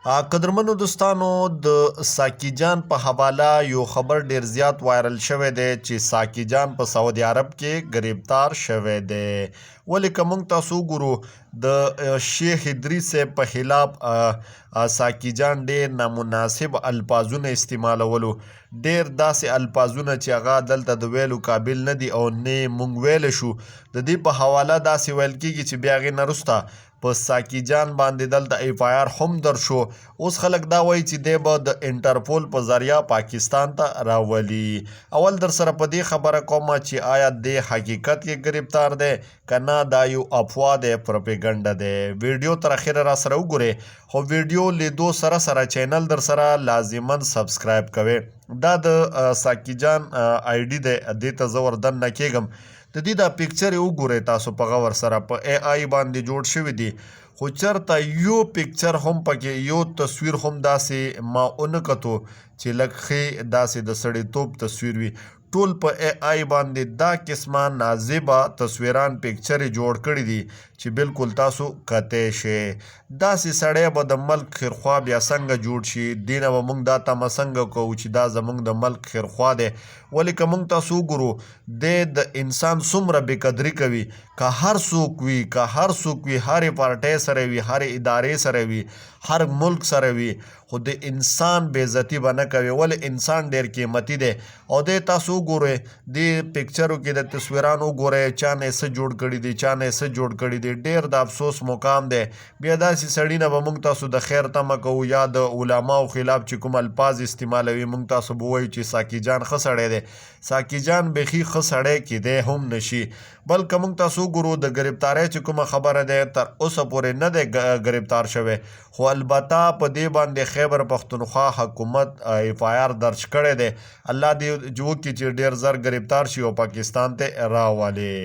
قدرمنو دوستانو د ساقي جان په حواله یو خبر ډیر زیات وایرل شوی دی چې ساقي جان په سعودي عرب کې گرفتار شوی دی. ولې که موږ تاسو وګورو د شیخ ادریس صاحب په خلاف ساقي جان ډیر نامناسب الفاظونه استعمالولو، ډیر داسې الفاظونه چې هغه دلته د ویلو قابل نه دي او نه موږ ویلی شو. د دې په حواله داسې ویل کېږي چې بیا هغې نه وروسته په ساقي جان باندې دلته ایف آی آر هم در شو. اوس خلک دا وایي چې دی به د انټرپول په ذریعه پاکستان ته راولي. اول در سره په دې خبره کومه چې آیا دی حقیقت کې گرفتار دی که نه دا یو افوا دی، پروپیګنډه دی. ویډیو تر اخره را سره وګورئ، خو ویډیو لیدو سره سره چینل در سره لازما سبسکرایب کوئ. دا د ساقي جان آی ډي دی، دې ته زه وردن نه کېږم. د دې دا پکچر یې وګورئ تاسو په غور سره په ای آی باندې جوړ شوي دي، خو چېرته یو پکچر هم پکې یو تصویر هم داسې ما ونه کتو چې لږ ښې داسې د سړیتوب تصویر وي. ټول په ای آی باندې دا قسمه نازبه تصویران پکچرې جوړ کړي دي چې بالکل تاسو کتی شئ. داسې سړی به د ملک خیرخوا بیا څنګه جوړ شي؟ دې نه به موږ دا تمه څنګه کوو چې دا زموږ د ملک خیرخوا دی؟ ولې که موږ تاسو وګورو دی د انسان څومره بېقدري کوي، که هر څوک وي هرې پارټۍ سره وي، هرې ادارې سره وي، هر ملک سره وي، خو د انسان بېعزتي به نه کوي. ولې انسان ډېر قیمتي دی. او دی تاسو وګورئ دې پکچرو کې د تصویران وګورئ، چا نه یې څه جوړ کړي دي، چا نه یې څه جوړ کړي دي. ډېر د افسوس مقام دی. بیا داسې سړي نه به موږ تاسو د خیر تمه کوو یا د علماو خلاف چې کوم الفاظ استعمالوي موږ تاسو به وایو چې ساقي جان ښه سړی دی. ساقي جان بیخي ښه سړی کیدی هم نشي. بلکې موږ تاسو وګورو د گرفتارۍ چې کومه خبره دی تر اوسه پورې نه دی گرفتار شوی، خو البته په دې باندې خیبر پښتونخوا حکومت ایف آی آر درج کړی دی. الله دې وکړي چې ډېر زر گرفتار شي او پاکستان ته راولي.